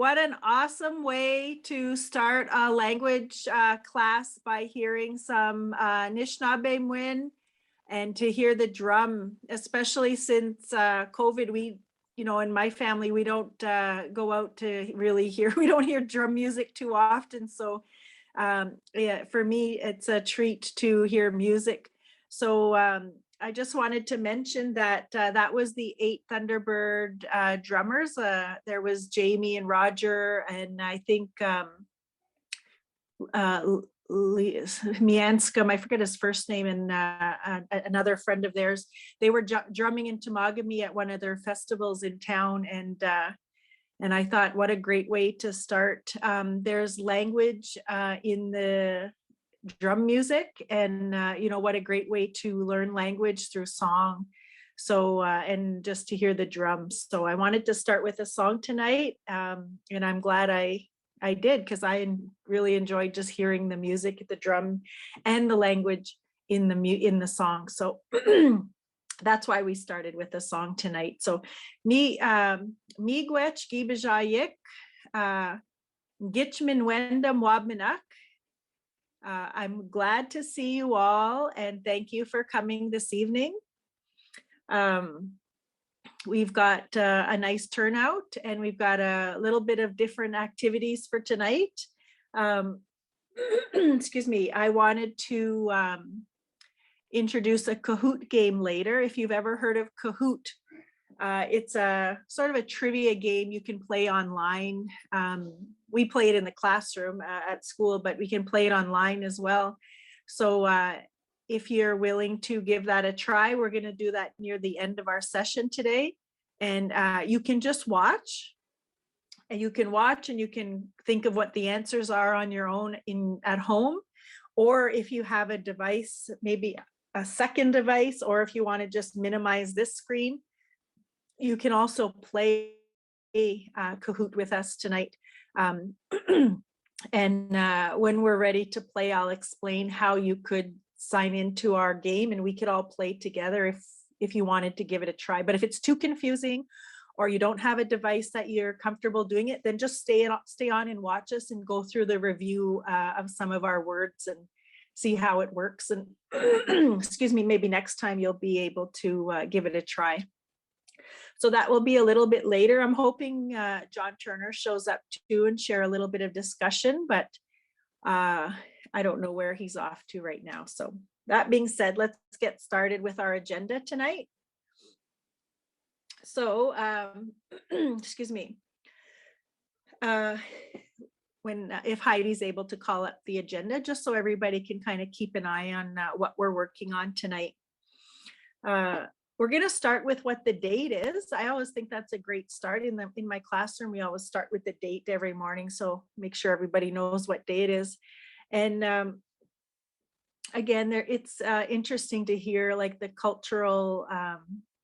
What an awesome way to start a language class by hearing some Anishnaabemowin and to hear the drum, especially since COVID, in my family, we don't go out to really hear, we don't hear drum music too often. So yeah, for me, it's a treat to hear music. So I just wanted to mention that that was the 8 Thunderbird drummers. There was Jamie and Roger, and I think Mianscom, I forget his first name, and another friend of theirs. They were drumming in Temagami at one of their festivals in town, and I thought, what a great way to start. There's language in the drum music, and what a great way to learn language through song. So and just to hear the drums. So I wanted to start with a song tonight, and I'm glad I did, because I really enjoyed just hearing the music, the drum, and the language in the song. So that's why we started with a song tonight. So miigwech gibajayik gichmin wendam wabminak. I'm glad to see you all, and thank you for coming this evening. We've got a nice turnout, and we've got a little bit of different activities for tonight. Excuse me, I wanted to introduce a Kahoot game later. If you've ever heard of Kahoot, it's a sort of a trivia game you can play online. We play it in the classroom at school, but we can play it online as well. So if you're willing to give that a try, we're going to do that near the end of our session today. And you can just watch. And you can watch and you can think of what the answers are on your own at home. Or if you have a device, maybe a second device, or if you want to just minimize this screen, you can also play Kahoot with us tonight. And when we're ready to play, I'll explain how you could sign into our game, and we could all play together if you wanted to give it a try. But if it's too confusing, or you don't have a device that you're comfortable doing it, then just stay on and watch us and go through the review of some of our words and see how it works. And excuse me, maybe next time you'll be able to give it a try. So that will be a little bit later. I'm hoping John Turner shows up too and share a little bit of discussion, but I don't know where he's off to right now. So that being said, let's get started with our agenda tonight. So, excuse me, if Heidi's able to call up the agenda, just so everybody can kind of keep an eye on what we're working on tonight. We're going to start with what the date is. I always think that's a great start. In my classroom, we always start with the date every morning, so make sure everybody knows what day it is. And again, it's interesting to hear like the cultural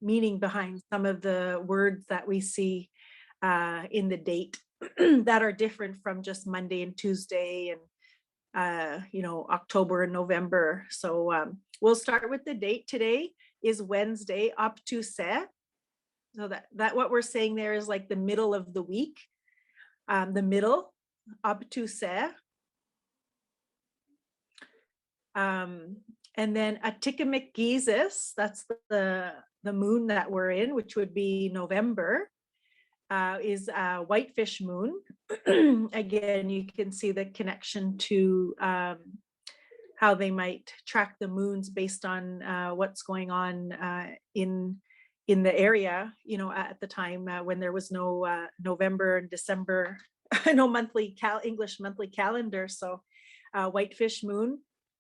meaning behind some of the words that we see in the date that are different from just Monday and Tuesday and October and November. So we'll start with the date. Today is Wednesday, up to se. So that what we're saying there is like the middle of the week, the middle, up to se. And then Atikamekw Gizis, that's the moon that we're in, which would be November, is a whitefish moon. Again, you can see the connection to how they might track the moons based on what's going on in the area, at the time when there was no November and December, no English monthly calendar. So whitefish moon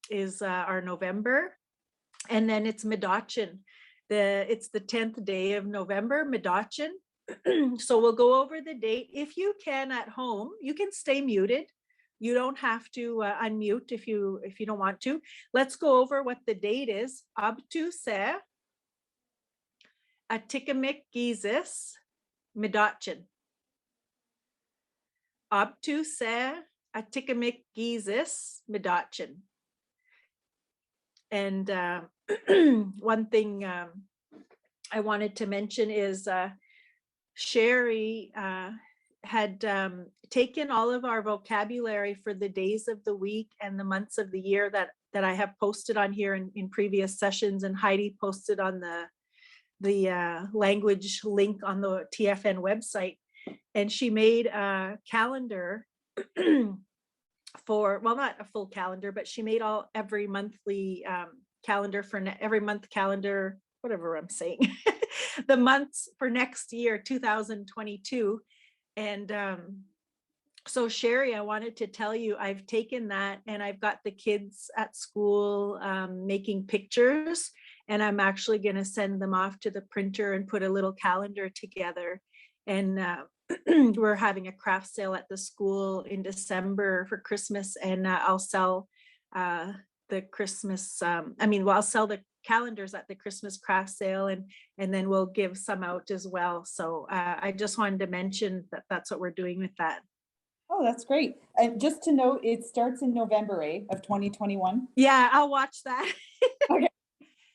is our November. And then it's Midochin. It's the 10th day of November, Midochin. So we'll go over the date. If you can at home, you can stay muted. You don't have to unmute if you don't want to. Let's go over what the date is. Abtu se Atikamekw Gizis Midochin. Abtu se Atikamekw Gizis Midochin. And one thing I wanted to mention is Sherry had taken all of our vocabulary for the days of the week and the months of the year that I have posted on here in previous sessions, and Heidi posted on the language link on the TFN website. And she made a calendar for, well, not a full calendar, but she made every monthly calendar for every month calendar, whatever I'm saying, the months for next year, 2022. And so Sherry, I wanted to tell you, I've taken that and I've got the kids at school making pictures, and I'm actually going to send them off to the printer and put a little calendar together. And we're having a craft sale at the school in December for Christmas, and I'll sell the Christmas, I'll sell the calendars at the Christmas craft sale, and then we'll give some out as well. So I just wanted to mention that that's what we're doing with that. Oh, that's great. And just to note, it starts in November of 2021. Yeah, I'll watch that. Okay.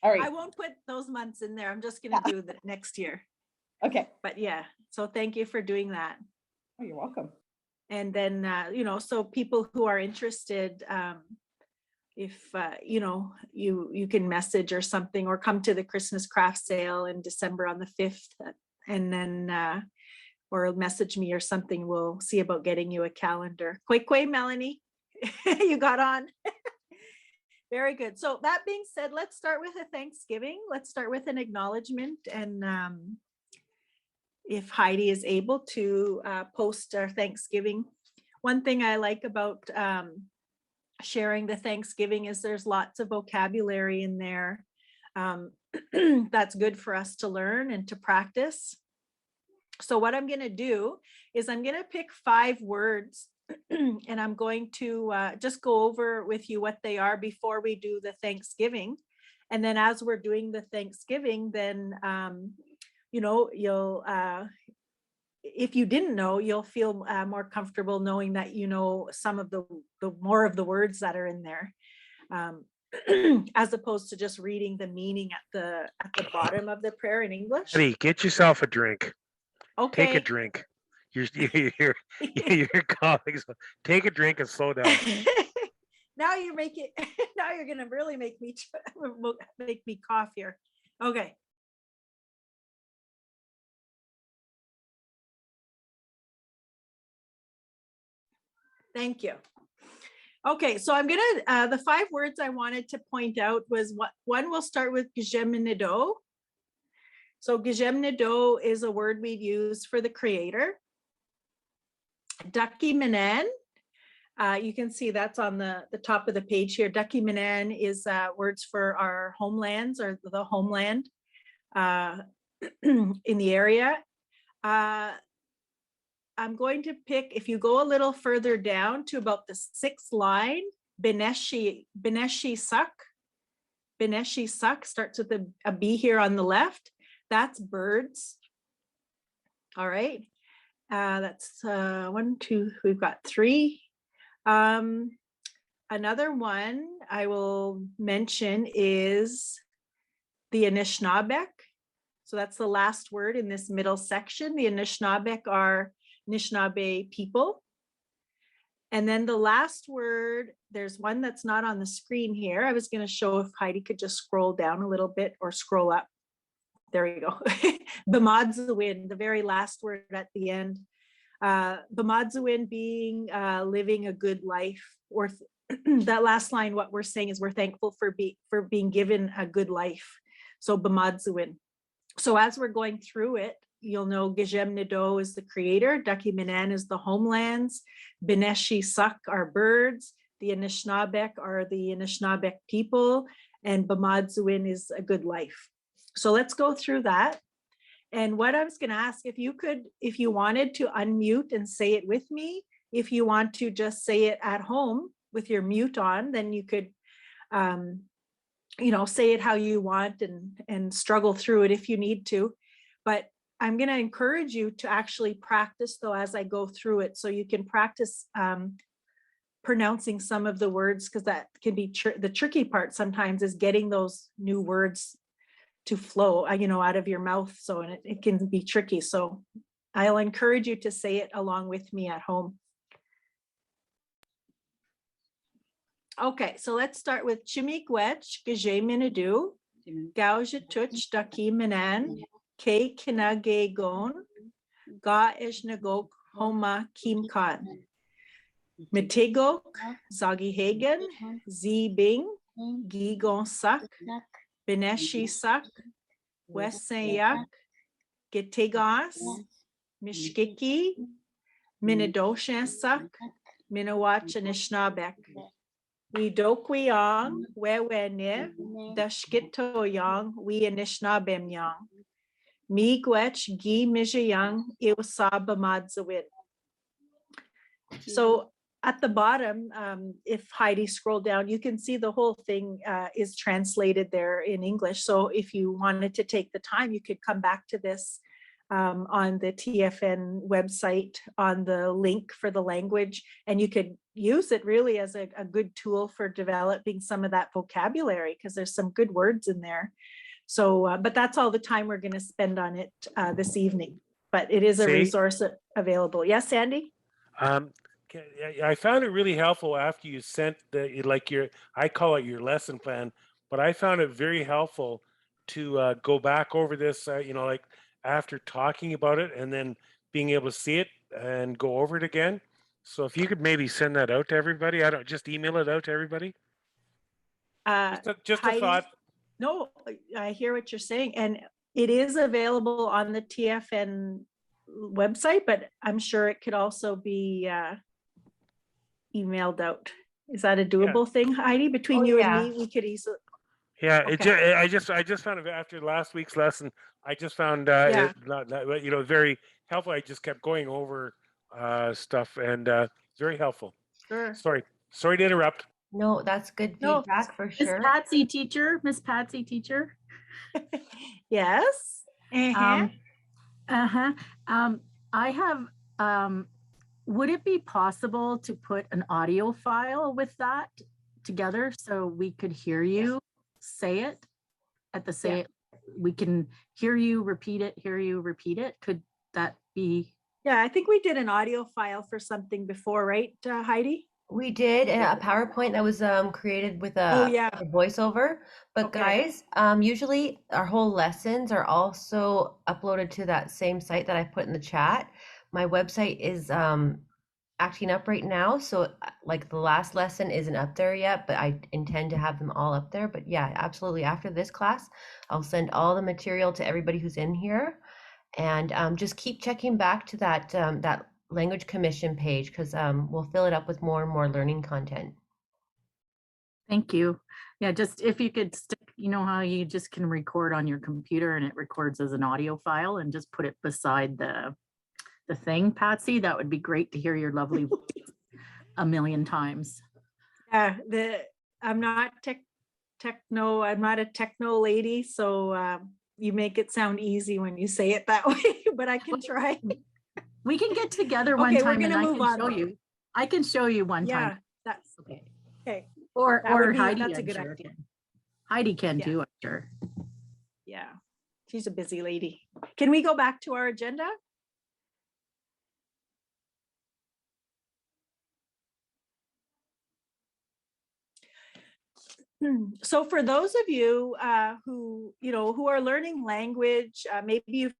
All right. I won't put those months in there. I'm just going to do the next year. Okay. But yeah, so thank you for doing that. Oh, you're welcome. And then, so people who are interested, if, you can message or something, or come to the Christmas craft sale in December on the 5th, and then, or message me or something. We'll see about getting you a calendar. Kway, Melanie, you got on. Very good. So that being said, let's start with a Thanksgiving. Let's start with an acknowledgement. And if Heidi is able to post our Thanksgiving. One thing I like about sharing the Thanksgiving is there's lots of vocabulary in there. That's good for us to learn and to practice. So what I'm going to do is I'm going to pick 5 words and I'm going to just go over with you what they are before we do the Thanksgiving. And then as we're doing the Thanksgiving, then, you'll, if you didn't know, you'll feel more comfortable knowing that you know some of the more of the words that are in there, as opposed to just reading the meaning at the bottom of the prayer in English. Hey, get yourself a drink. Okay. Take a drink. Your colleagues, take a drink and slow down. Now you're going to really make me cough here. Okay. Thank you. Okay, so I'm gonna, the 5 words I wanted to point out was one will start with Gejemnido. So Gejemnido is a word we've used for the creator. Ducky Manan, you can see that's on the top of the page here. Ducky Manan is words for our homelands, or the homeland in the area. I'm going to pick, if you go a little further down to about the 6th line, Beneshi Suck. Beneshi Suck starts with a B here on the left. That's birds. All right. That's 1, 2, we've got 3. Another one I will mention is the Anishinabek. So that's the last word in this middle section. The Anishinabek are Anishinaabe people. And then the last word, there's one that's not on the screen here. I was going to show if Heidi could just scroll down a little bit or scroll up. There you go. Bemadzewin, the very last word at the end. Bemadzewin being living a good life. Or that last line, what we're saying is we're thankful for being given a good life. So Bemadzewin. So as we're going through it, you'll know Gejemnido is the creator, Ducky Manan is the homelands, Beneshi Suck are birds, the Anishinabek are the Anishinabek people, and Bemadzewin is a good life. So let's go through that. And what I was going to ask, if you wanted to unmute and say it with me, if you want to just say it at home with your mute on, then you could say it how you want and struggle through it if you need to. But I'm going to encourage you to actually practice though as I go through it, so you can practice pronouncing some of the words, because that can be the tricky part sometimes, is getting those new words to flow, out of your mouth. So it can be tricky. So I'll encourage you to say it along with me at home. Okay, so let's start with Chimigwech, Gaje Minadu, Gauja Tuch Daki Minan, Ke Kinage Gon, Ga Ishnagok Homa Kim Khan, Mitigok, Zagi Hagen, Zi Bing, Gigon Sak, Beneshi Sak, Wesayak, Gitigas, Mishkiki, Minadoshan Sak, Minawach Anishinabek. We Dokwiyang, Wewene, Dashkito Yang, we Anishnabem Yang. Miigwech, Gi Mijayang, Iwasaba Madzawin. So at the bottom, if Heidi scroll down, you can see the whole thing is translated there in English. So if you wanted to take the time, you could come back to this on the TFN website on the link for the language, and you could use it really as a good tool for developing some of that vocabulary, because there's some good words in there. So, but that's all the time we're going to spend on it this evening, but it is a resource available. Yes, Sandy? I found it really helpful after you sent I call it your lesson plan, but I found it very helpful to go back over this, like after talking about it and then being able to see it and go over it again. So if you could maybe send that out to everybody, just email it out to everybody. Just a thought. No, I hear what you're saying, and it is available on the TFN website, but I'm sure it could also be emailed out. Is that a doable thing, Heidi? Between you and me, we could easily. Yeah, Okay. I just found it after last week's lesson. I just found it not very helpful. I just kept going over stuff, and very helpful. Sure. Sorry to interrupt. No, that's good feedback for sure. Miss Patsy teacher. Yes. I have, would it be possible to put an audio file with that together so we could hear you say it at the same, we can hear you repeat it, Could that be? Yeah, I think we did an audio file for something before, right, Heidi? We did a PowerPoint that was created with a voiceover. But guys, usually our whole lessons are also uploaded to that same site that I put in the chat. My website is acting up right now, so like the last lesson isn't up there yet, but I intend to have them all up there. But yeah, absolutely, after this class, I'll send all the material to everybody who's in here, and just keep checking back to that that language commission page, because we'll fill it up with more and more learning content. Thank you. Yeah, just if you could stick, you know how you just can record on your computer and it records as an audio file, and just put it beside the thing, Patsy, that would be great to hear your lovely voice a million times. Yeah, I'm not I'm not a techno lady, so you make it sound easy when you say it that way, but I can try. We can get together one time and I can show you. I can show you one time. Yeah, that's okay. Okay. Or Heidi, that's a good idea. Heidi can too, I'm sure. Yeah, she's a busy lady. Can we go back to our agenda? So for those of you who are learning language, maybe you've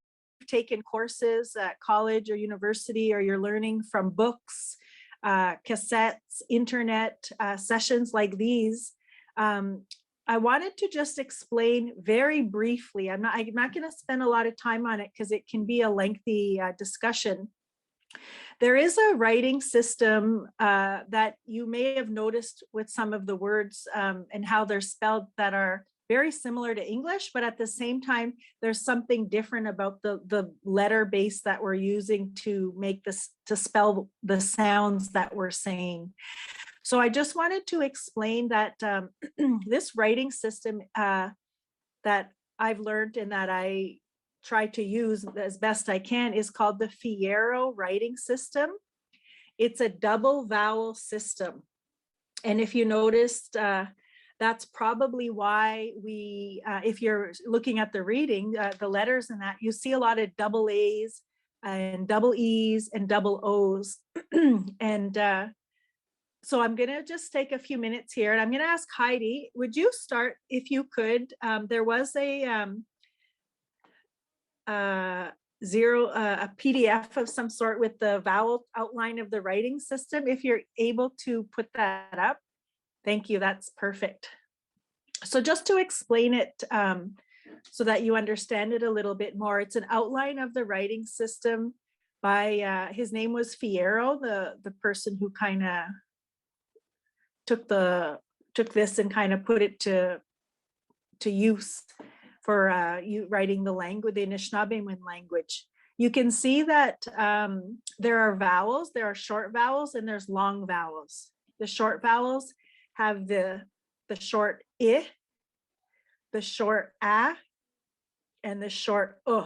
taken courses at college or university, or you're learning from books, cassettes, internet sessions like these. I wanted to just explain very briefly. I'm not going to spend a lot of time on it because it can be a lengthy discussion. There is a writing system that you may have noticed with some of the words and how they're spelled that are very similar to English, but at the same time, there's something different about the letter base that we're using to make this, to spell the sounds that we're saying. So I just wanted to explain that this writing system that I've learned and that I try to use as best I can is called the Fierro writing system. It's a double vowel system. And if you noticed, that's probably why we, if you're looking at the reading, the letters and that, you see a lot of double A's, and double E's and double O's. And so I'm going to just take a few minutes here, and I'm going to ask Heidi, would you start, if you could? There was a PDF of some sort with the vowel outline of the writing system. If you're able to put that up, thank you. That's perfect. So just to explain it, so that you understand it a little bit more, it's an outline of the writing system by his name was Fierro, the person who kind of took this and kind of put it to use for you writing the language, the Anishnaabemowin language. You can see that there are vowels, there are short vowels, and there's long vowels. The short vowels have the short I, the short A, and the short U.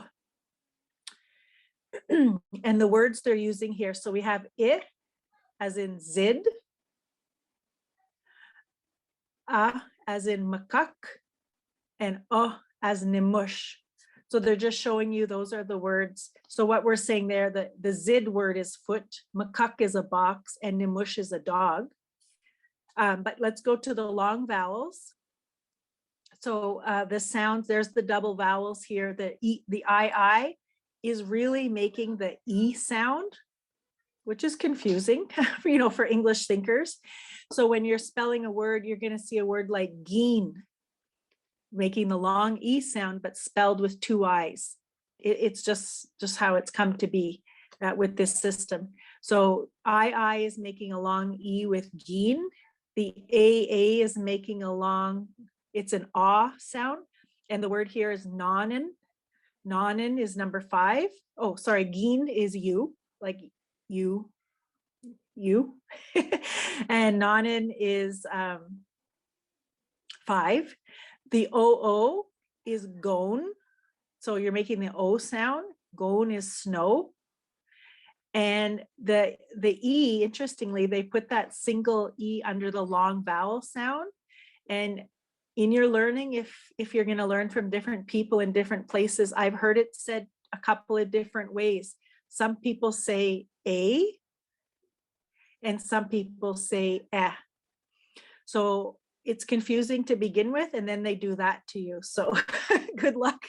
And the words they're using here. So we have I as in zid, A as in makak, and O as nimush. So they're just showing you those are the words. So what we're saying there, the zid word is foot, makak is a box, and nimush is a dog. But let's go to the long vowels. So the sounds, there's the double vowels here. The I is really making the E sound, which is confusing, for English thinkers. So when you're spelling a word, you're going to see a word like geen, making the long E sound, but spelled with two I's. It's just how it's come to be with this system. So I is making a long E with geen. The AA is making a long, it's an aw sound. And the word here is nonen. Nonen is number 5. Oh, sorry, geen is you, like you. And nonen is 5. The OO is gone. So you're making the O sound. Gone is snow. And the E, interestingly, they put that single E under the long vowel sound. And in your learning, if you're going to learn from different people in different places, I've heard it said a couple of different ways. Some people say A, and some people say eh. So it's confusing to begin with, and then they do that to you. So good luck,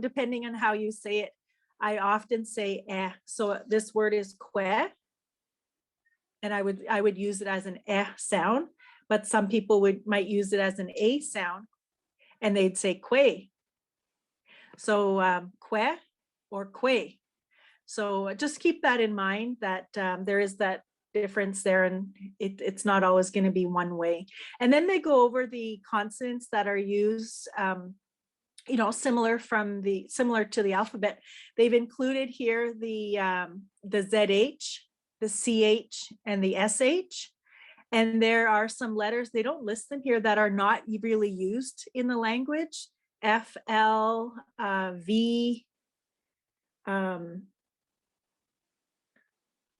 depending on how you say it. I often say eh. So this word is que, and I would use it as an eh sound, but some people might use it as an A sound, and they'd say que. So que or que. So just keep that in mind, that there is that difference there, and it's not always going to be one way. And then they go over the consonants that are used, similar to the alphabet. They've included here the ZH, the CH, and the SH. And there are some letters, they don't list them here, that are not really used in the language. F, L, V,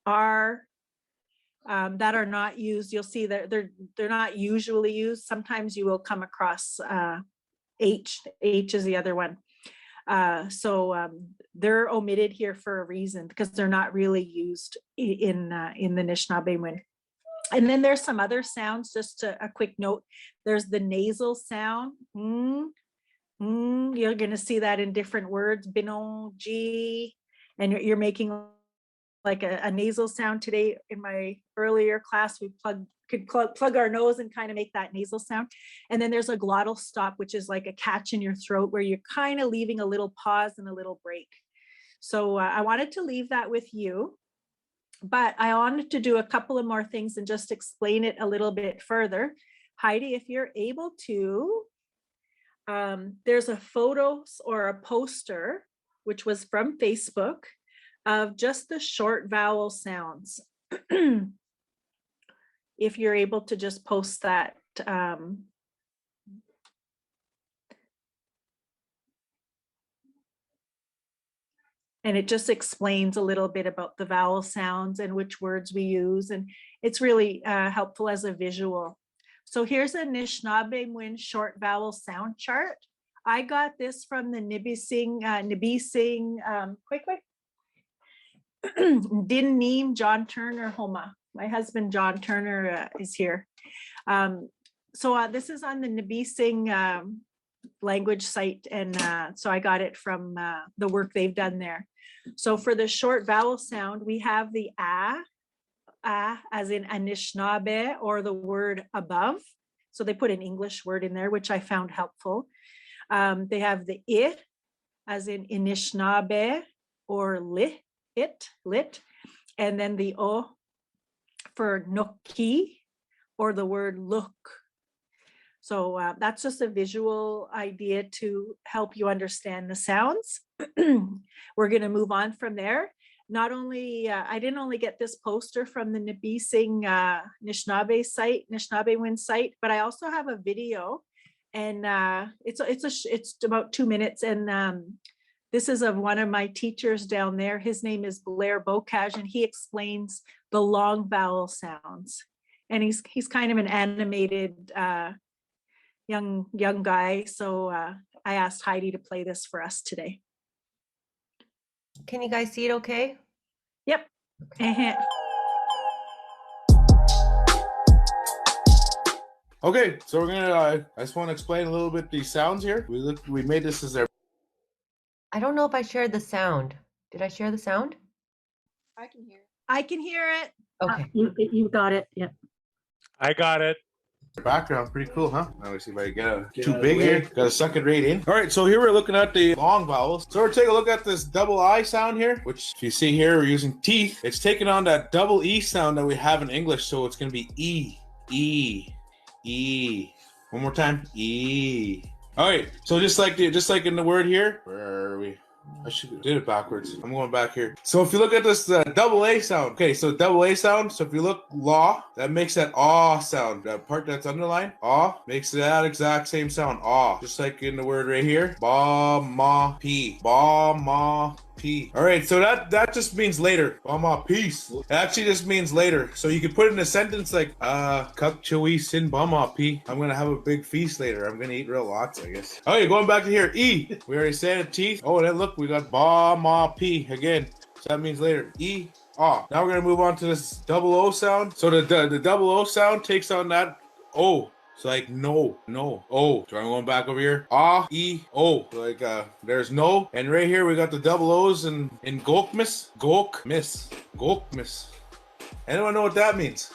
R, that are not used. You'll see that they're not usually used. Sometimes you will come across H. H is the other one. So they're omitted here for a reason, because they're not really used in the Anishnaabemowin. And then there's some other sounds, just a quick note. There's the nasal sound. You're going to see that in different words, binon, G, and you're making like a nasal sound. Today in my earlier class, we could plug our nose and kind of make that nasal sound. And then there's a glottal stop, which is like a catch in your throat, where you're kind of leaving a little pause and a little break. So I wanted to leave that with you, but I wanted to do a couple of more things and just explain it a little bit further. Heidi, if you're able to, there's a photo or a poster, which was from Facebook, of just the short vowel sounds. If you're able to just post that. And it just explains a little bit about the vowel sounds and which words we use. And it's really helpful as a visual. So here's a Anishnaabemowin short vowel sound chart. I got this from the Nibising, quick. Din Neem, John Turner, Homa. My husband, John Turner, is here. This is on the Nabising language site. And so I got it from the work they've done there. So for the short vowel sound, we have the as in Anishnabe, or the word above. So they put an English word in there, which I found helpful. They have the I, as in Anishnabe, or lit, and then the O for Noki, or the word look. So that's just a visual idea to help you understand the sounds. We're going to move on from there. Not only, I didn't only get this poster from the Nabising Anishnaabemowin site, but I also have a video, and it's about 2 minutes. And this is of one of my teachers down there. His name is Blair Bocage, and he explains the long vowel sounds. And he's kind of an animated young guy. So I asked Heidi to play this for us today. Can you guys see it okay? Yep. Okay, so we're gonna. I just want to explain a little bit these sounds here. We made this as our. I don't know if I shared the sound. Did I share the sound? I can hear. I can hear it. Okay. You got it. Yeah. I got it. Background, pretty cool, huh? Let me see if I can get too big here. Got to suck it right in. All right, so here we're looking at the long vowels. So we're taking a look at this double I sound here, which if you see here, we're using teeth. It's taking on that double E sound that we have in English. So it's going to be E, E, E. One more time, E. All right, so just like in the word here, where are we? I should have did it backwards. I'm going back here. So if you look at this double A sound, okay, so double A sound. So if you look law, that makes that ah sound. That part that's underlined, ah, makes that exact same sound, ah. Just like in the word right here, ba ma p, ba ma p. All right, so that just means later. Ba ma peace. It actually just means later. So you could put it in a sentence like kuk chui sin ba ma p. I'm gonna have a big feast later. I'm gonna eat real lots, I guess. Okay, going back to here, E. We already said it, teeth. Oh, and then look, we got ba ma p again. So that means later. E. Ah. Now we're gonna move on to this double O sound. So the double O sound takes on that O. So like no, O. So I'm going back over here. Ah, E, O. So like there's no. And right here we got the double O's in Gokmis. Gokmis. Anyone know what that means?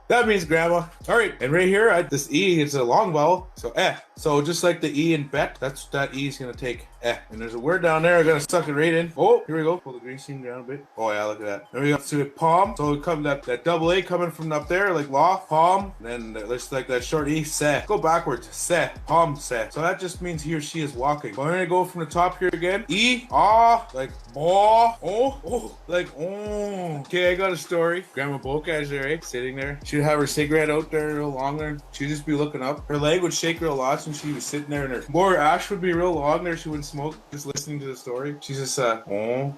That means grandma. All right, and right here, this E is a long vowel, so eh. So just like the E in bet, that's what that E is gonna take, eh. And there's a word down there, I'm gonna suck it right in. Oh, here we go. Pull the green screen down a bit. Oh yeah, look at that. Then we got to palm. So we come that double A coming from up there, like law, palm. And then let's like that short E, se. Go backwards, se, palm, se. So that just means he or she is walking. So I'm gonna go from the top here again. E, ah, like ba, oh, like oh. Okay, I got a story. Grandma Bocage there, eh? Sitting there. She'd have her cigarette out there real long there. She'd just be looking up. Her leg would shake real lots when she was sitting there, and her ash would be real long there. She wouldn't smoke, just listening to the story. She's just oh,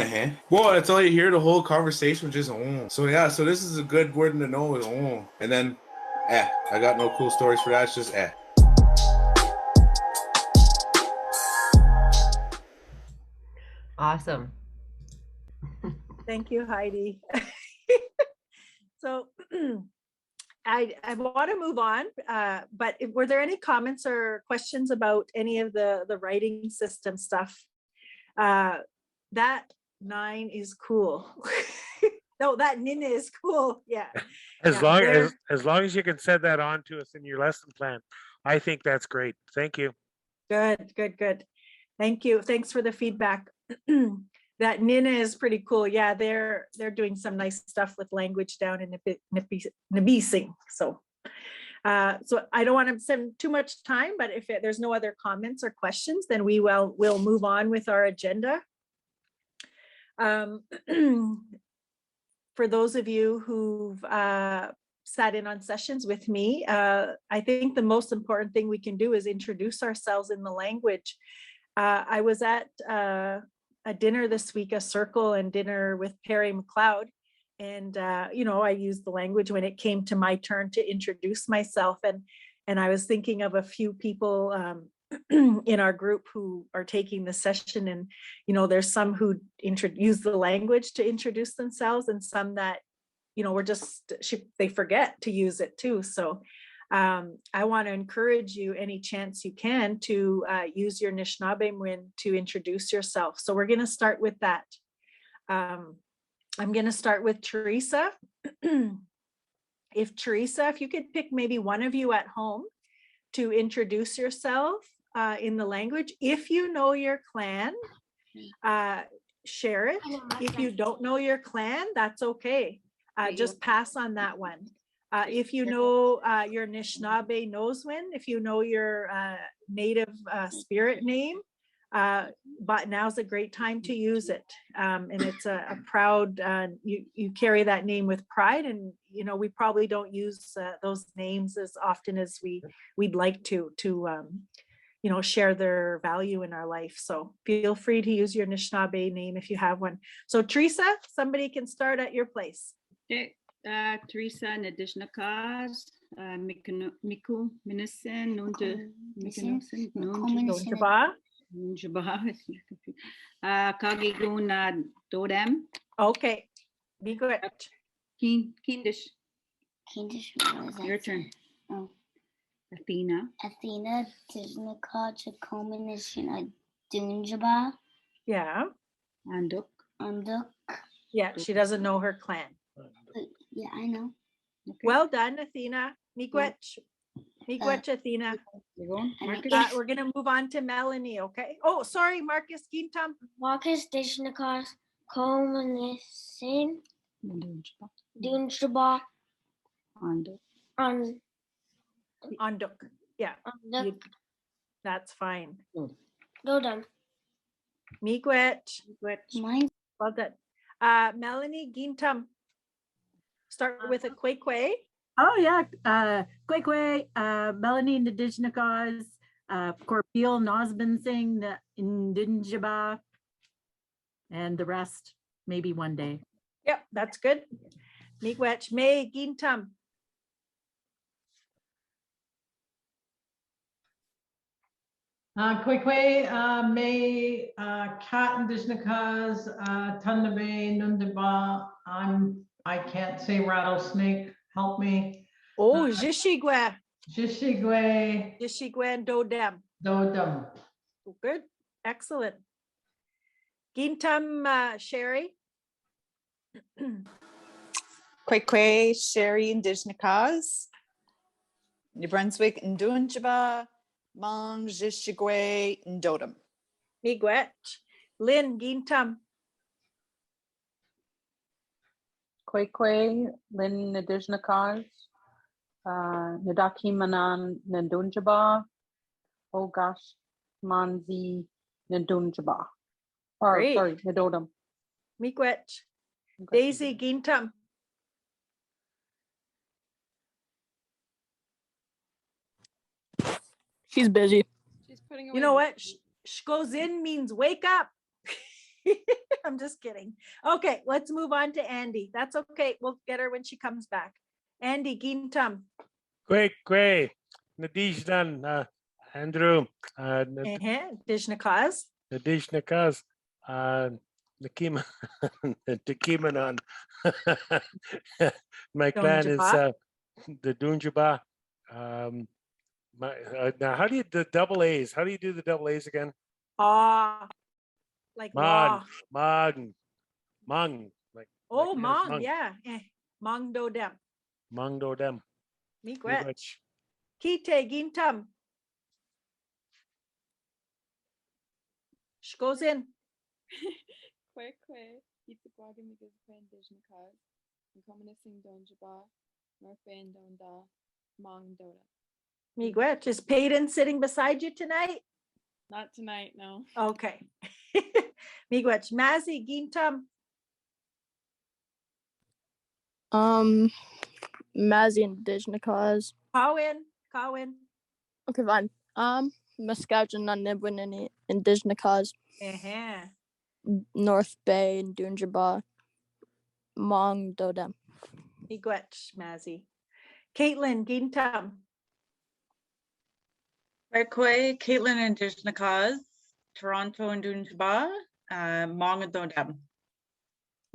eh. Well, that's all you hear the whole conversation, just oh. So yeah, so this is a good word to know is oh. And then eh. I got no cool stories for that. It's just eh. Awesome. Thank you, Heidi. So I want to move on, but were there any comments or questions about any of the writing system stuff? That 9 is cool. No, that Nina is cool. Yeah. As long as you can send that on to us in your lesson plan, I think that's great. Thank you. Good. Thank you. Thanks for the feedback. That Nina is pretty cool. Yeah, they're doing some nice stuff with language down in Nabising. So I don't want to spend too much time, but if there's no other comments or questions, then we'll move on with our agenda. For those of you who've sat in on sessions with me, I think the most important thing we can do is introduce ourselves in the language. I was at a dinner this week, a circle and dinner with Perry McLeod. And, I used the language when it came to my turn to introduce myself. And I was thinking of a few people in our group who are taking the session, and there's some who use the language to introduce themselves, and some that they forget to use it too. So I want to encourage you any chance you can to use your Anishnaabemowin to introduce yourself. So we're going to start with that. I'm going to start with Teresa. Teresa, if you could pick maybe one of you at home to introduce yourself in the language. If you know your clan, share it. If you don't know your clan, that's okay. Just pass on that one. If you know your Anishnaabemowin, if you know your native spirit name, but now's a great time to use it. And it's a proud, you carry that name with pride, and we probably don't use those names as often as we'd like to share their value in our life. So feel free to use your Anishinaabe name if you have one. So Teresa, somebody can start at your place. Okay. Teresa Nadishnakas, Miku Minisen, Nunja Nunjaba. Kagiguna Dodem. Okay. Be good. Kindish. Your turn. Oh. Athena. Athena Dishnaka Chakominishina Dunjaba. Yeah. Anduk. Yeah, she doesn't know her clan. Yeah, I know. Okay. Well done, Athena. Miigwech, Athena. Marcus. We're going to move on to Melanie, okay? Oh, sorry, Marcus Gintam. Marcus Dishnakas Kominisin Dunjaba. Anduk. Anduk. Yeah, that's fine. Dodam. Miigwech. Mine. Well done. Melanie Gintam. Start with a Kwekwe. Oh yeah, Kwekwe, Melanie Nadijnakas, Corpeel Nosbin Singh, Ndinjaba, and the rest maybe one day. Yep, that's good. Miigwech, May Gintam. Kwekwe, May, Kat and Dishnakas, Tundabe, Nundaba. I can't say rattlesnake. Help me. Oh, Jishigwe. Jishigwe. And Dodem. Dodam. Good. Excellent. Gintam, Sherry. Kwekwe, Sherry, Indijnakas, New Brunswick, Ndunjaba, Mang, Jishigwe, Ndodam. Miigwech. Lynn Gintam. Kwekwe, Lin Nadijnakas, Nadaki Manan Nandunjaba, oh gosh, Manzi Nandunjaba. Great. Sorry, Nadodam. Miigwech. Daisy Gintam. She's busy. She's putting away. You know what? Shkozin means wake up. I'm just kidding. Okay, let's move on to Andy. That's okay. We'll get her when she comes back. Andy Gintam. Kwekwe, Nadishnan, Andrew, Dishnakas. Nadishnakas, Nakimanan. My clan is the Dunjaba. Now, how do you the double A's? How do you do the double A's again? Like Mang, like Mang, yeah. Mang Dodem. Mang Dodem. Miigwech. Kite Gintam. Shkozin. Kwekwe, Itzigwaga Migizpen Dijnakas, and Kominasing Donjaba, Norfain Donda, Mang Doda. Miigwech. Is Payton sitting beside you tonight? Not tonight, no. Okay. Miigwech. Mazi Gintam. Mazzy and Dijnakas. Cowan. Okay, fine. Muskatchewan and Nibwin and Dijnakas. North Bay and Dunjaba. Mong Dodem. Miigwech, Mazi. Caitlin Gintam. Kwekwe, Caitlin and Dishnakaz, Toronto and Dunjaba, Mong and Dodam.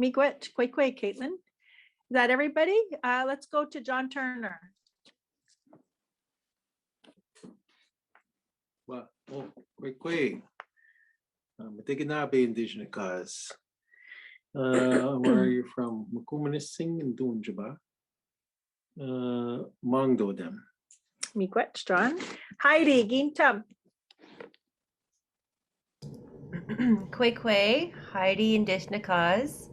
Miigwech, Kwekwe, Caitlin. Is that everybody? Let's go to John Turner. Well, Kwekwe, Matiganabe Indigenous. Where are you from? Mukumanising and Dunjaba. Mongdo them. Miigwech, John. Heidi, Gintam. Kwekwe, Heidi and Dishnakaz,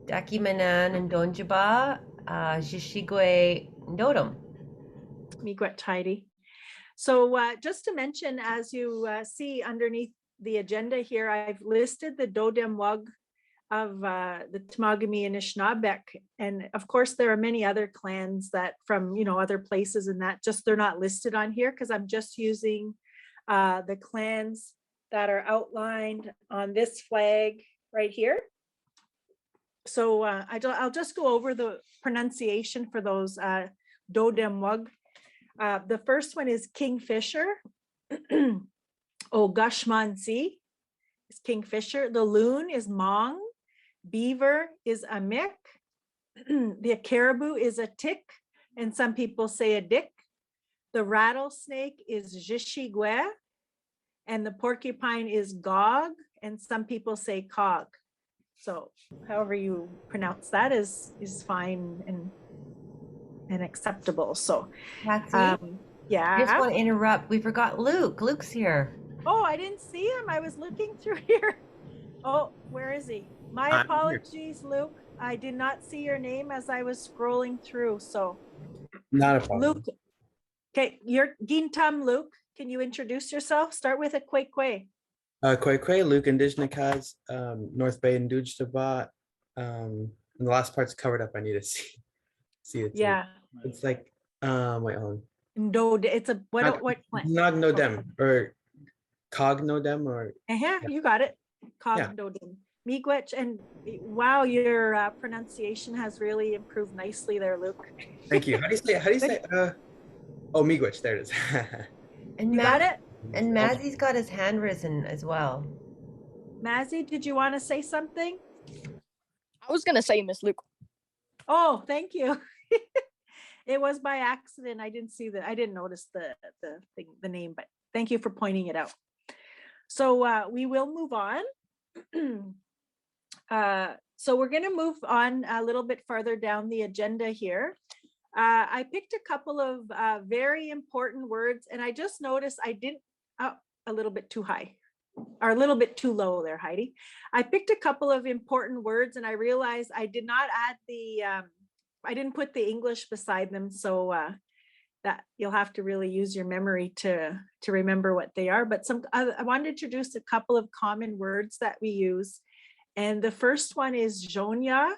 Dakimanan and Donjaba, Jishigwe Ndodum. Miigwech, Heidi. So just to mention, as you see underneath the agenda here, I've listed the Dodem Wug of the Temagami Anishinabek. And of course, there are many other clans that from, other places and that just they're not listed on here because I'm just using the clans that are outlined on this flag right here. So I'll just go over the pronunciation for those Dodem Wug. The first one is Kingfisher. Ogashmansi is Kingfisher. The loon is Mong. Beaver is a mick. The caribou is a tick, and some people say a dick. The rattlesnake is Jishigwe, and the porcupine is Gog, and some people say Cog. So however you pronounce that is fine and acceptable. So yeah. I just want to interrupt. We forgot Luke. Luke's here. Oh, I didn't see him. I was looking through here. Oh, where is he? My apologies, Luke. I did not see your name as I was scrolling through. So not a problem. Luke. Okay, you're Gintam Luke. Can you introduce yourself? Start with a Kwekwe. Kwekwe, Luke and Dishnakaz, North Bay and Dujtaba. And the last part's covered up. I need to see it. Yeah. It's like wait, hold on. No, it's a what plant? Nognodem or Cognodem or yeah, you got it. Cognodem. Miigwech, and wow, your pronunciation has really improved nicely there, Luke. Thank you. How do you say oh, Miigwech, there it is. And you got it? And Mazzy's got his hand risen as well. Mazzy, did you want to say something? I was gonna say Miss Luke. Oh, thank you. It was by accident. I didn't notice the name, but thank you for pointing it out. So we will move on. So we're going to move on a little bit farther down the agenda here. I picked a couple of very important words, and I just noticed I didn't, a little bit too high, or a little bit too low there, Heidi. I picked a couple of important words, and I realized I did not add I didn't put the English beside them, so that you'll have to really use your memory to remember what they are. But I wanted to introduce a couple of common words that we use. And the first one is Jonya.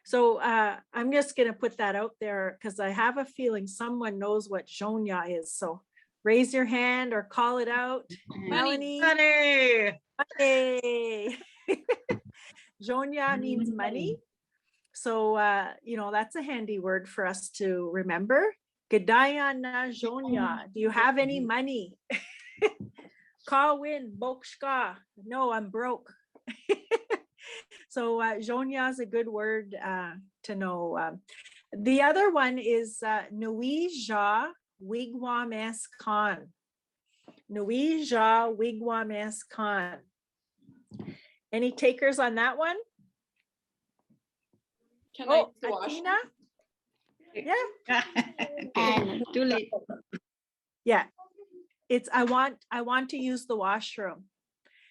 So I'm just going to put that out there because I have a feeling someone knows what Jonya is. So raise your hand or call it out. Melanie. Money. Jonya means money. So, that's a handy word for us to remember. Gadaya na Jonya. Do you have any money? Kawin, Bokshka. No, I'm broke. So Jonya is a good word to know. The other one is Nuija Wigwam S. Khan. Nuija Wigwam S. Khan. Any takers on that one? Can I wash? Athena? Yeah. Too late. Yeah. It's I want to use the washroom.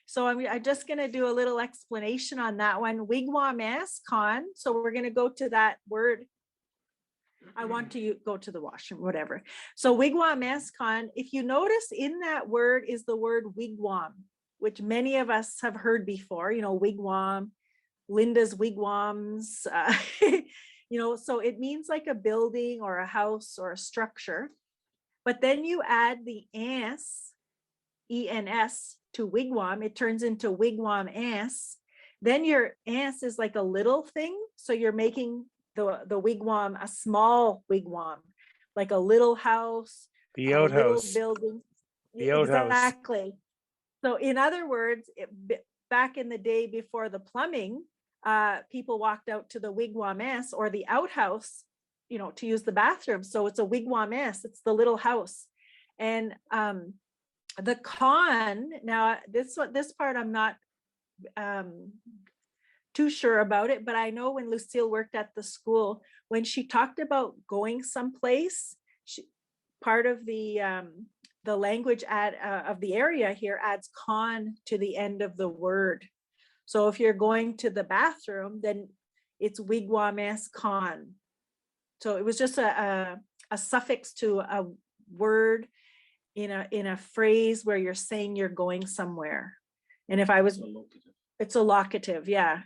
So I'm just going to do a little explanation on that one. Wigwam S. Con. So we're going to go to that word. I want to go to the washroom, whatever. So wigwam S. Con. If you notice in that word is the word wigwam, which many of us have heard before, wigwam, Linda's wigwams, so it means like a building or a house or a structure. But then you add the S, E-N-S, to wigwam, it turns into wigwam S. Then your S is like a little thing. So you're making the wigwam a small wigwam, like a little house The little outhouse. building. The outhouse. Exactly. So in other words, back in the day before the plumbing, people walked out to the wigwam-s or the outhouse, you know, to use the bathroom. So it's a wigwam-s, it's the little house. And the con, now this part I'm not too sure about it, but I know when Lucille worked at the school, when she talked about going someplace, part of the language of the area here adds con to the end of the word. So if you're going to the bathroom, then it's wigwam-s con. So it was just a suffix to a word in a phrase where you're saying you're going somewhere. And if I was, it's a locative, yeah.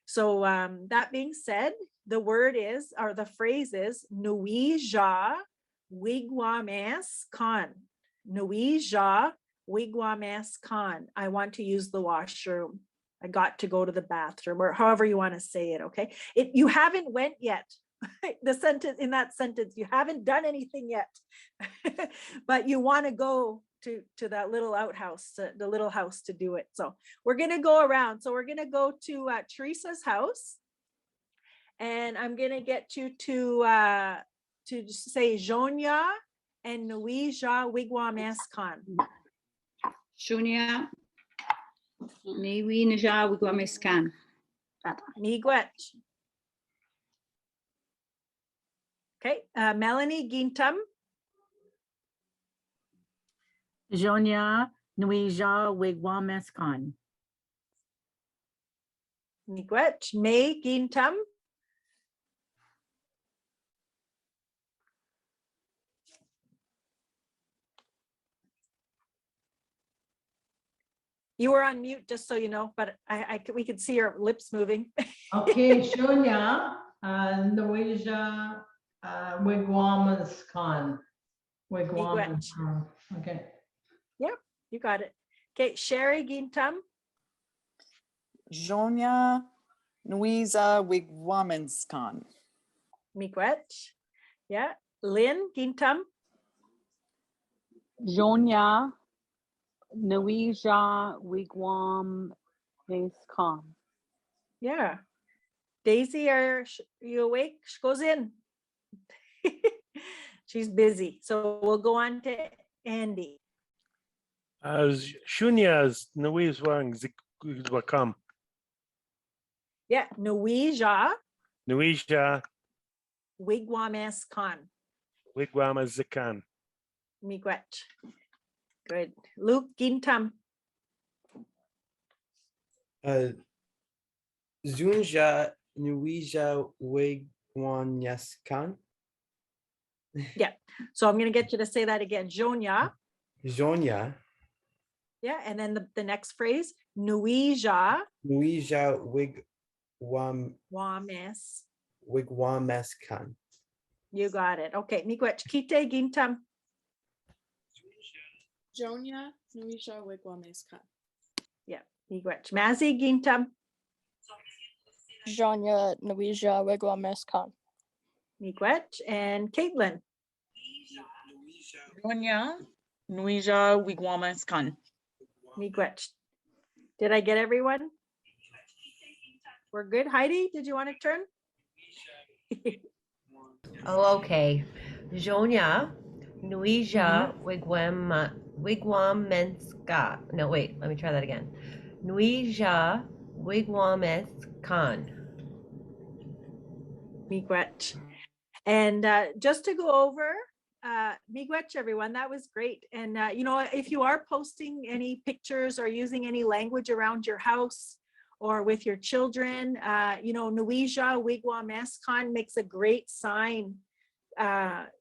So that being said, the word is, or the phrase is, nui ja wigwam-s con. Nui ja wigwam-s con. I want to use the washroom. I got to go to the bathroom, or however you want to say it, okay? You haven't went yet. The sentence in that sentence, you haven't done anything yet, but you want to go to that little outhouse, the little house to do it. So we're going to go around. So we're going to go to Teresa's house, and I'm going to get you to say Jonya and Nui ja wigwam-s con. Shunya. Niwi Naja wigwam-s con. Miigwech. Okay, Melanie Gintam. Jonya Nuija wigwam-s con. Miigwech. May Gintam. You were on mute, just so you know, but we could see your lips moving. Okay, Shunya, Norwegia, wigwam-s con. Wigwam-s con. Okay. Yep, you got it. Okay, Sherry Gintam. Jonya Nuiza wigwam-s con. Miigwech. Yeah, Lynn Gintam. Jonya Nuija wigwam-s con. Yeah. Daisy, are you awake? She goes in. She's busy. So we'll go on to Andy. Shunya's Nuiz Wang Zikwakam. Yeah, Nuija Nuija wigwam-s con. Wigwama Zikan. Miigwech. Good. Luke Gintam. Zunja Nuija wigwam-s con. Yeah. So I'm going to get you to say that again. Jonya. Jonya Yeah. And then the next phrase, Nuija Nuija wigwam-s con. You got it. Okay. Miigwech. Kite Gintam. Jonya Nuisha wigwam-s con. Yeah. Miigwech. Mazzy Gintam. Jonya Nuija wigwam-s con. Miigwech. And Caitlin. Jonya Nuija wigwam-s con. Miigwech. Did I get everyone? We're good. Heidi, did you want to turn? Oh, okay. Jonya Nuija wigwam-s con. No, wait, let me try that again. Nuija wigwam-s con. Miigwech. And just to go over, miigwech, everyone, that was great. And you know, if you are posting any pictures or using any language around your house or with your children, you know, Nuija wigwam-s con makes a great sign.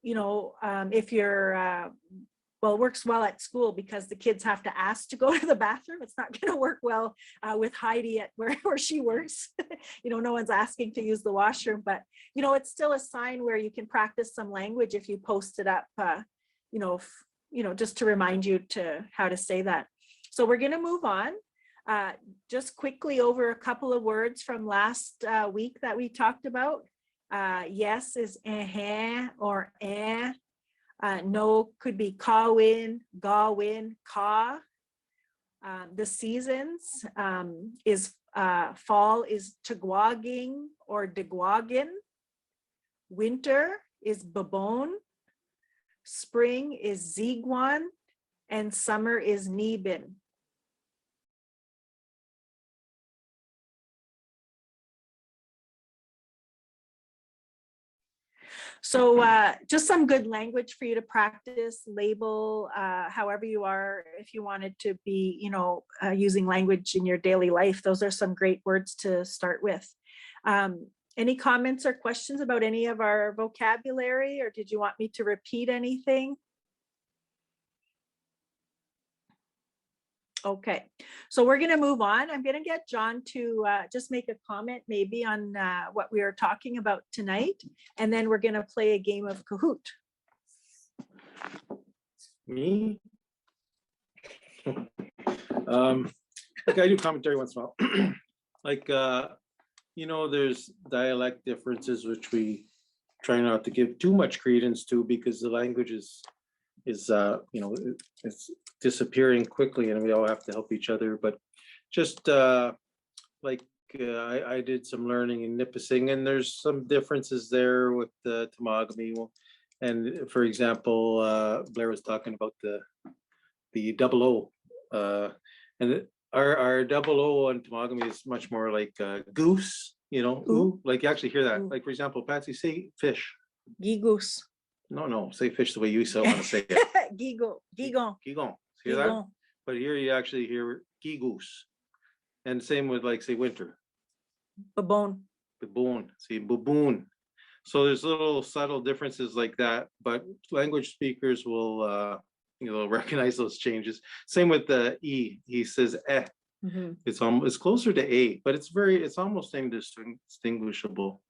You know, if you're well, it works well at school because the kids have to ask to go to the bathroom. It's not going to work well with Heidi at where she works. You know, no one's asking to use the washroom, but, you know, it's still a sign where you can practice some language if you post it up, you know, just to remind you to how to say that. So we're going to move on. Just quickly over a couple of words from last week that we talked about. Yes is eh or eh. No could be Kawin, Gawin, Ka. The seasons is fall is Tagwaging or Degwagin. Winter is Babon. Spring is Ziguan. And summer is Nibin. So just some good language for you to practice, label, however you are, if you wanted to be, you know, using language in your daily life. Those are some great words to start with. Any comments or questions about any of our vocabulary, or did you want me to repeat anything? Okay, so we're going to move on. I'm going to get John to just make a comment maybe on what we are talking about tonight, and then we're going to play a game of Kahoot. Me? Like I do commentary once in a while. Like, you know, there's dialect differences, which we try not to give too much credence to because the language is you know, it's disappearing quickly and we all have to help each other. But just like I did some learning in Nipissing, and there's some differences there with the Temagami. And for example, Blair was talking about the double O, and our double O on Temagami is much more like goose, you know, ooh, like you actually hear that. Ooh. Like for example, Patsy, say fish. Gigoose. No, say fish the way you want to say it. Gigon. Gigon. See that? But here you actually hear gigoose. And same with like say winter. Baboon. Baboon. See, baboon. So there's little subtle differences like that, but language speakers will you know, recognize those changes. Same with the E. He says eh. Mm-hmm. It's closer to A, but it's almost indistinguishable,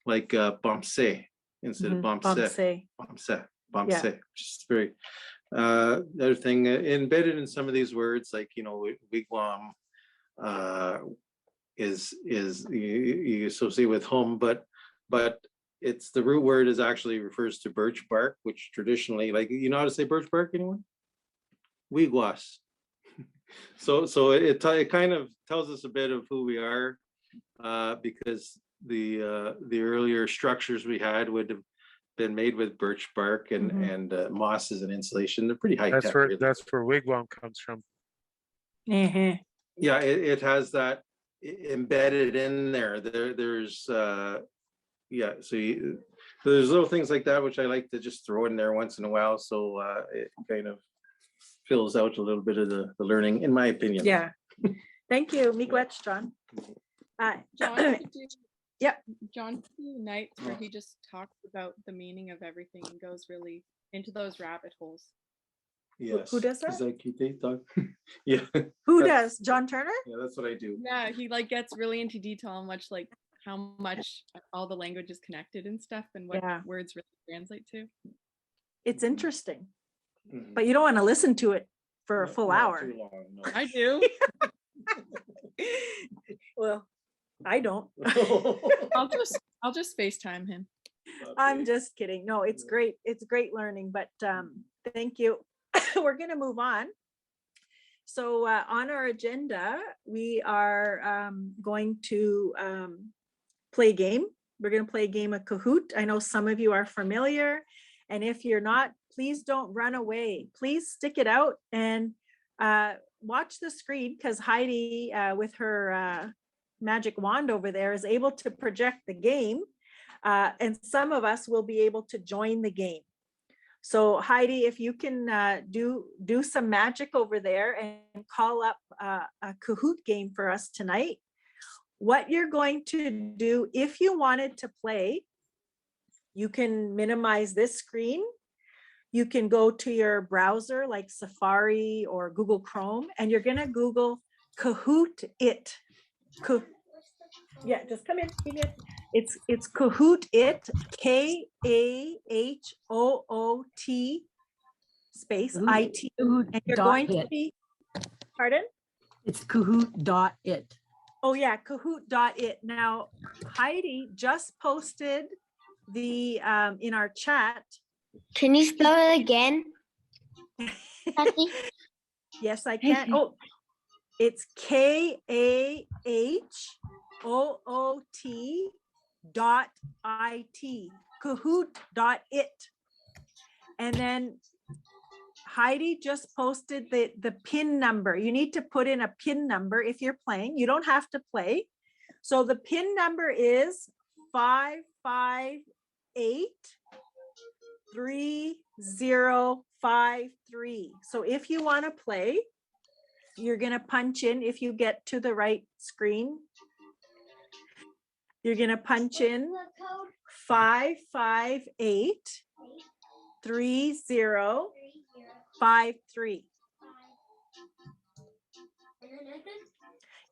like bompse instead of bompse. Bompse. Just very other thing embedded in some of these words, like, you know, wigwam is you associate with home, but it's the root word is actually refers to birch bark, which traditionally, like, you know how to say birch bark, anyone? Wigwas. So it kind of tells us a bit of who we are, because the earlier structures we had would have been made with birch bark and moss as an insulation. They're pretty high tech. That's where wigwam comes from. Mm-hmm. Yeah, it has that embedded in there. There's yeah, so there's little things like that which I like to just throw in there once in a while, so it kind of fills out a little bit of the learning, in my opinion. Yeah. Thank you. Miigwech, John. John, yep. John could do nights where he just talks about the meaning of everything and goes really into those rabbit holes. Yes. Who does that? Is that cute, Doug? Yeah. Who does? John Turner? Yeah, that's what I do. Yeah, he like gets really into detail on how much all the language is connected and stuff, and what words really translate to. It's interesting. But you don't want to listen to it for a full hour. Too long, no. I do. Well, I don't. I'll just FaceTime him. Okay. I'm just kidding. No, it's great. It's great learning, but thank you. We're going to move on. So on our agenda, we are going to play a game. We're going to play a game of Kahoot. I know some of you are familiar, and if you're not, please don't run away. Please stick it out and watch the screen, because Heidi, with her magic wand over there, is able to project the game, and some of us will be able to join the game. So Heidi, if you can do some magic over there and call up a Kahoot game for us tonight. What you're going to do, if you wanted to play, you can minimize this screen. You can go to your browser like Safari or Google Chrome, and you're going to Google Kahoot it. Yeah, just come in. It's Kahoot it, KAHOOT space IT. And you're going to be, pardon? It's Kahoot.it. Oh yeah, Kahoot.it. Now, Heidi just posted the in our chat Can you spell it again? Kathy? Yes, I can. Oh, it's KAHOOT.IT, Kahoot.it. And then Heidi just posted the PIN number. You need to put in a PIN number if you're playing. You don't have to play. So the PIN number is 558-3053. So if you want to play, you're going to punch in, if you get to the right screen, you're going to punch in 558-3053.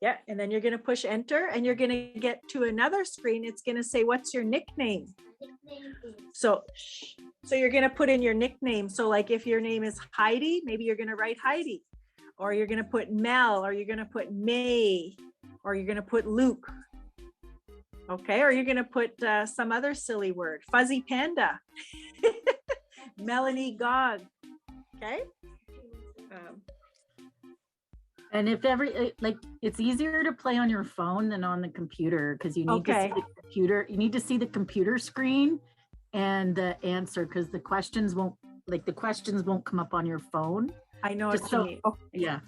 Yeah, and then you're going to push enter and you're going to get to another screen. It's going to say, what's your nickname? So you're going to put in your nickname. So like if your name is Heidi, maybe you're going to write Heidi, or you're going to put Mel, or you're going to put May, or you're going to put Luke. Okay, or you're going to put some other silly word, Fuzzy Panda, Melanie Gog. Okay. And if like it's easier to play on your phone than on the computer because you need to see the computer. You need to see the computer screen and the answer because the questions won't come up on your phone. I know what you mean. Okay. Yeah.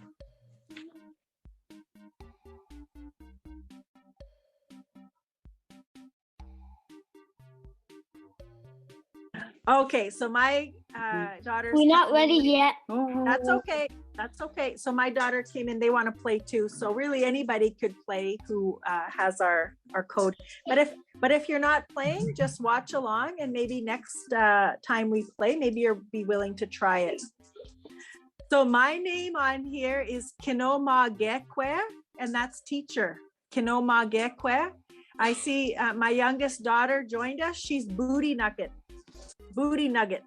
Okay, so my daughter. We're not ready yet. That's okay. That's okay. So my daughter came in. They want to play too. So really, anybody could play who has our code. But if you're not playing, just watch along, and maybe next time we play, maybe you'll be willing to try it. So my name on here is Kinomagekwe, and that's teacher. Kinomagekwe. I see my youngest daughter joined us. She's Booty Nugget. Booty Nugget.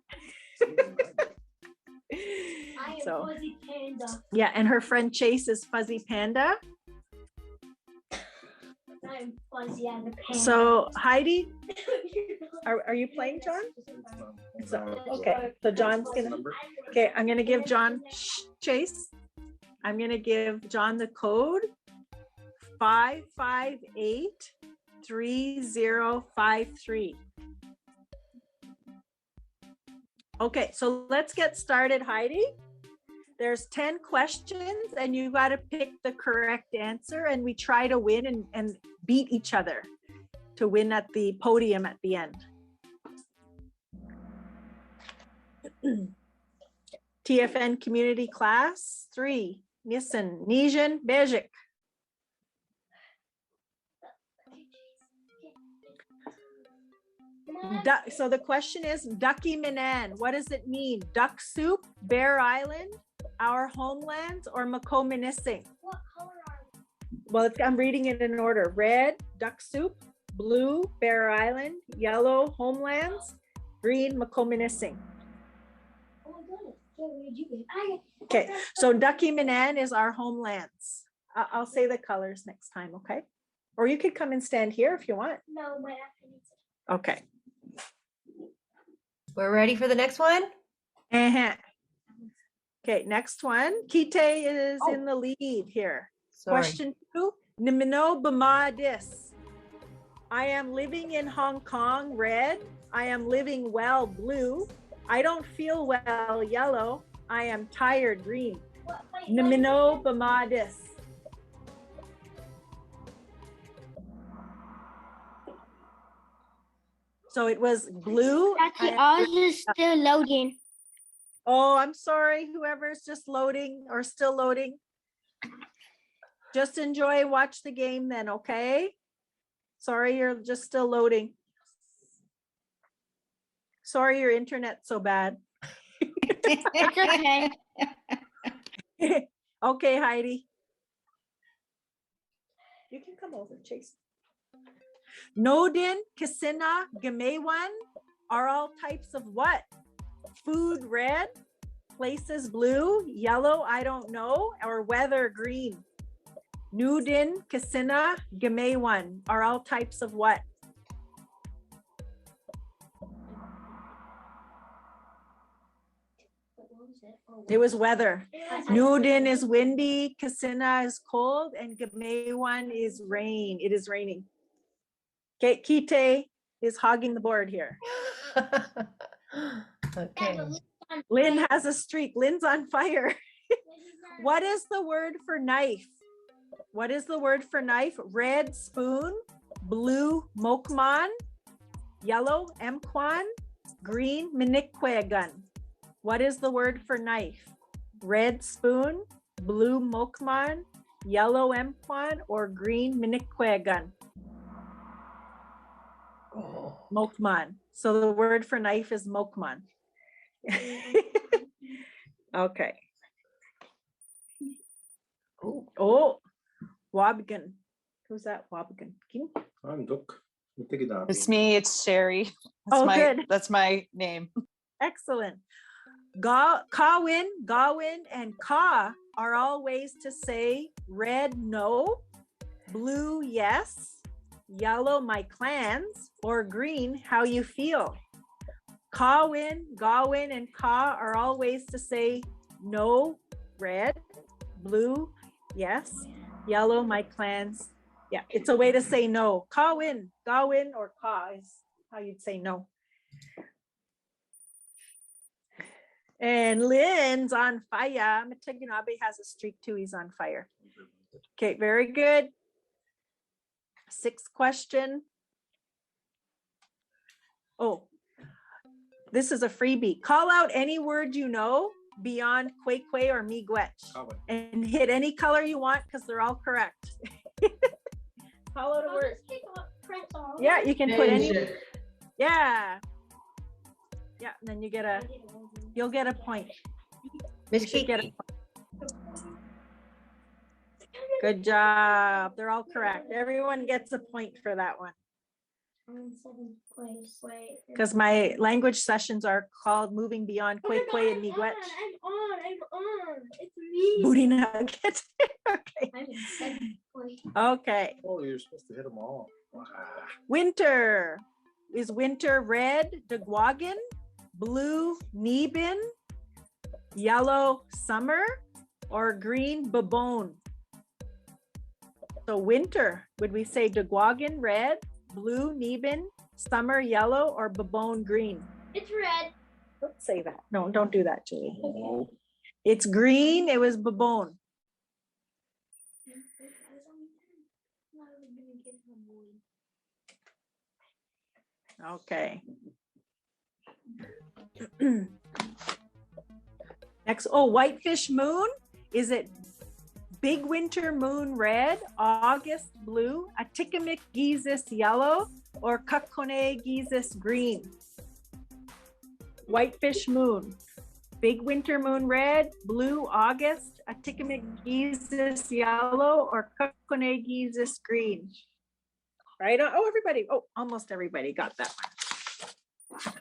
So, Fuzzy Panda. Yeah, and her friend Chase is Fuzzy Panda. I'm fuzzy as a panda. So Heidi, are you playing, John? So, okay, so John's gonna. Okay, I'm gonna give John Chase. I'm gonna give John the code 558-3053. Okay, so let's get started, Heidi. There's 10 questions and you got to pick the correct answer, and we try to win and beat each other to win at the podium at the end. TFN Community Class 3, Nissen, Nijin, Bejik. So the question is Ducky Minan. What does it mean? Duck soup, Bear Island, our homelands, or Makominising? What color are they? Well, I'm reading it in order. Red, duck soup, blue, Bear Island, yellow, homelands, green, Makominising. Okay, so Ducky Minan is our homelands. I'll say the colors next time, okay? Or you could come and stand here if you want. No, my okay. We're ready for the next one? Okay, next one. Kite is in the lead here. Sorry. Question 2. Nimino I am living in Hong Kong, red. I am living well, blue. I don't feel well, yellow. I am tired, green. Nimino So it was blue. Actually, ours is still loading. Oh, I'm sorry, whoever's just loading or still loading. Just enjoy, watch the game then, okay? Sorry, you're just still loading. Sorry, your internet's so bad. It's okay. Okay, Heidi. You can come over, Chase. Nodin, Kasina, Gamewan are all types of what? Food, red, places, blue, yellow, I don't know, or weather, green. Nudin, Kasina, Gamewan are all types of what? It was weather. Nudin is windy, Kasina is cold, and Gamewan is rain. It is raining. Okay, Kite is hogging the board here. Okay. Lynn has a streak. Lynn's on fire. What is the word for knife? What is the word for knife? Red spoon, blue mokman, yellow mkwan, green minikwegan. What is the word for knife? Red spoon, blue mokman, yellow mkwan, or green minikwegan? Mokman. So the word for knife is mokman. Okay. Oh, Wabgan. Who's that? Wabgan. It's me, it's Sherry. Good. That's my name. Excellent. Kawin, Gawin, and Ka are all ways to say red, no, blue, yes, yellow, my clans, or green, how you feel. Kawin, Gawin, and Ka are all ways to say no, red, blue, yes, yellow, my clans. Yeah, it's a way to say no. Kawin, Gawin, or Ka is how you'd say no. And Lynn's on fire. Mataginabe has a streak too. He's on fire. Okay, very good. Sixth question. Oh, this is a freebie. Call out any word you know beyond kwe kwe or miigwech and hit any color you want because they're all correct. Call out a word. Yeah, you can put any. Yeah. Yeah, and then you'll get a point. You should get a point. Good job. They're all correct. Everyone gets a point for that one. Because my language sessions are called Moving Beyond Kwe Kwe and Miigwech. I'm on. It's me. Booty nugget. Okay. Okay. Oh, you're supposed to hit them all. Winter. Is winter red, Dagwagan, blue, Nibin, yellow, summer, or green, Babone? So winter, would we say Dagwagan red, blue, Nibin, summer, yellow, or Babone green? It's red. Don't say that. No, don't do that, Julie. It's green. It was Babone. Okay. Next, whitefish moon. Is it big winter moon red, August blue, Atikamekw geesis yellow, or Kakone geesis green? Whitefish moon. Big winter moon red, blue, August, Atikamekw geesis yellow, or Kakone geesis green? Right? Oh, everybody. Oh, almost everybody got that one.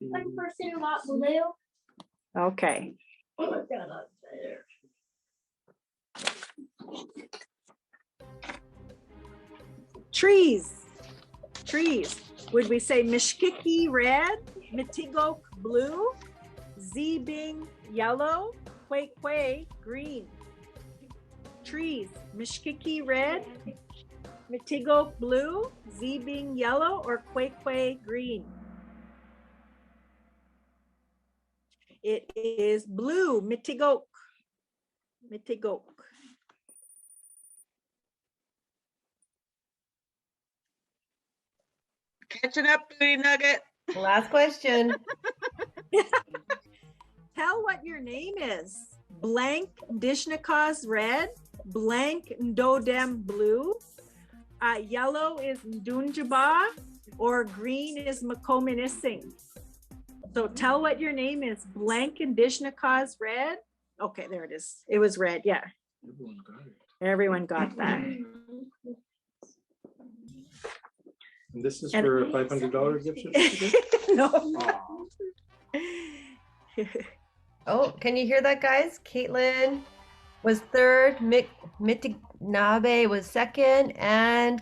1% got blue. Okay. Trees. Trees. Would we say Mishkiki red, Mitigok blue, Zebing yellow, Kwe Kwe green? Trees. Mishkiki red, Mitigok blue, Zebing yellow, or Kwe Kwe green? It is blue, Mitigok. Mitigok. Catching up, Booty Nugget. Last question. Tell what your name is. Blank Dishnakas red, blank Ndodem blue, yellow is Ndunjaba, or green is Makominising. So tell what your name is. Blank Dishnakas red. Okay, there it is. It was red. Yeah. Everyone got that. And this is for a $500 gift certificate? No. Oh, can you hear that, guys? Caitlin was third, Mitinabe was second, and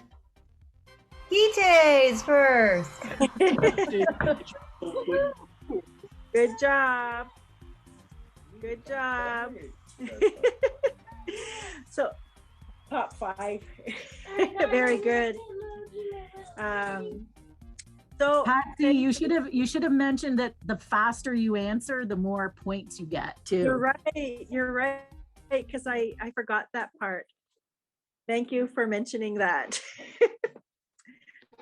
Kite's first. Good job. Good job. So top 5. Very good. So Patsy, you should have mentioned that the faster you answer, the more points you get too. You're right, because I forgot that part. Thank you for mentioning that.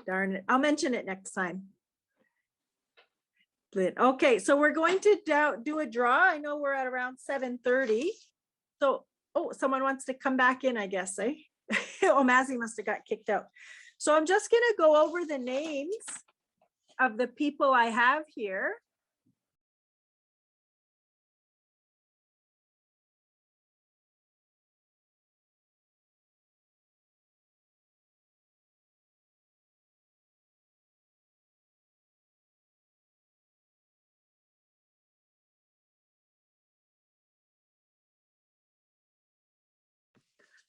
Darn it, I'll mention it next time. Okay, so we're going to do a draw. I know we're at around 7:30. So, oh, someone wants to come back in, I guess, eh? Oh, Mazzy must have got kicked out. So I'm just gonna go over the names of the people I have here.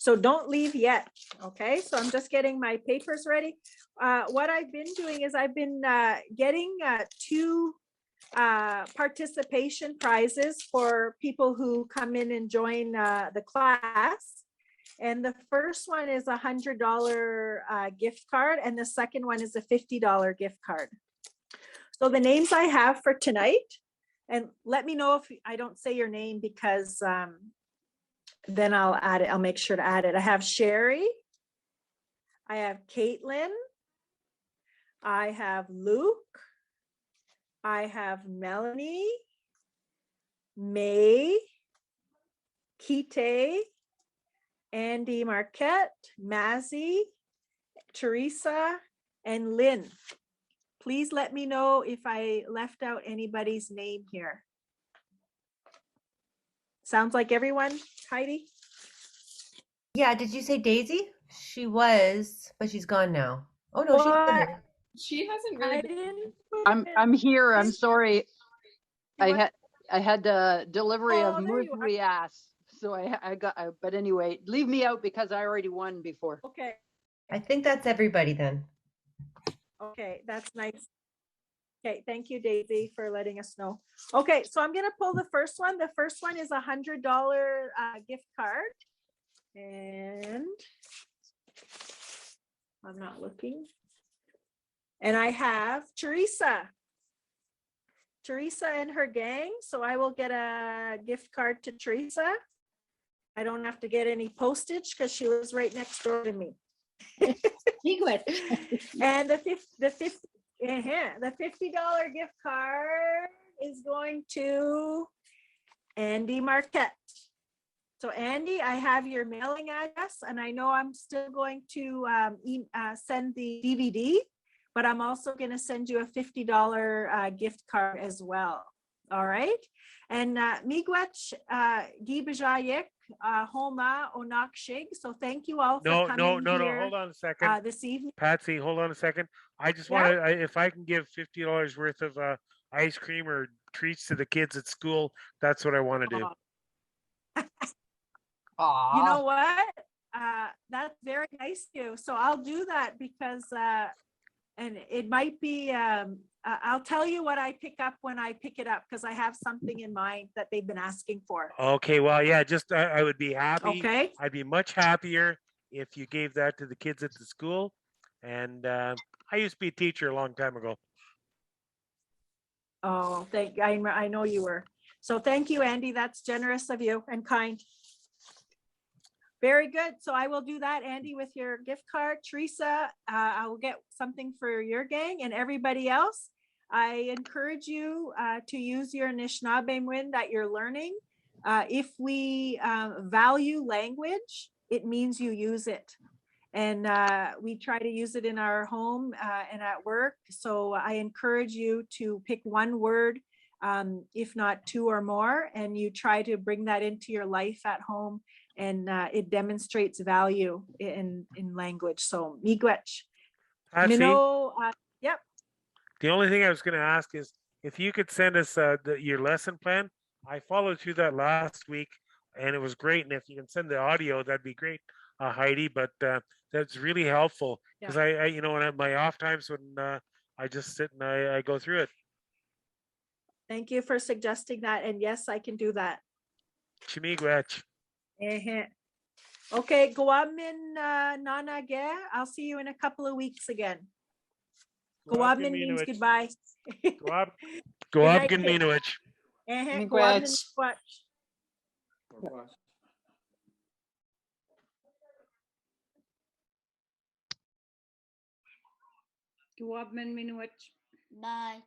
So don't leave yet, okay? So I'm just getting my papers ready. What I've been doing is I've been getting 2 participation prizes for people who come in and join the class. And the first one is a $100 gift card, and the second one is a $50 gift card. So the names I have for tonight, and let me know if I don't say your name, because then I'll add it. I'll make sure to add it. I have Sherry. I have Caitlin. I have Luke. I have Melanie, May, Kite, Andy Marquette, Mazzy, Teresa, and Lynn. Please let me know if I left out anybody's name here. Sounds like everyone, Heidi? Yeah, did you say Daisy? She was, but she's gone now. Oh no, she's still here. She hasn't really been. I'm here. I'm sorry. I had the delivery of Mudrias, so I got. But anyway, leave me out because I already won before. Okay. I think that's everybody then. Okay, that's nice. Okay, thank you, Daisy, for letting us know. Okay, so I'm gonna pull the first one. The first one is a $100 gift card, and I'm not looking. And I have Teresa and her gang. So I will get a gift card to Teresa. I don't have to get any postage because she lives right next door to me. And the $50 gift card is going to Andy Marquette. So Andy, I have your mailing address, and I know I'm still going to send the DVD, but I'm also going to send you a $50 gift card as well. All right. And Miigwech Gibajayik Homa Onakshig. So thank you all for coming here. Hold on a second. This evening. Patsy, hold on a second. I just want to, if I can give $50 worth of ice cream or treats to the kids at school, that's what I want to do. You know what? That's very nice of you. So I'll do that because, and it might be, I'll tell you what I pick up when I pick it up, because I have something in mind that they've been asking for. Okay, well, yeah, just I would be happy. Okay. I'd be much happier if you gave that to the kids at the school. And I used to be a teacher a long time ago. Oh, I know you were. So thank you, Andy. That's generous of you and kind. Very good. So I will do that, Andy, with your gift card. Teresa, I will get something for your gang, and everybody else. I encourage you to use your Anishnaabemowin that you're learning. If we value language, it means you use it. And we try to use it in our home and at work. So I encourage you to pick one word, if not 2 or more, and you try to bring that into your life at home. And it demonstrates value in language. So miigwech. Yep. The only thing I was going to ask is if you could send us your lesson plan. I followed through that last week, and it was great. And if you can send the audio, that'd be great, Heidi. But that's really helpful because I you know, when I have my off times when I just sit and I go through it. Thank you for suggesting that. And yes, I can do that. Chimigwech. Okay, Guamin Nanage. I'll see you in a couple of weeks again. Guamin means goodbye. Guabgan Minowich. Guamin Squatch. Guabman Minuich. Bye.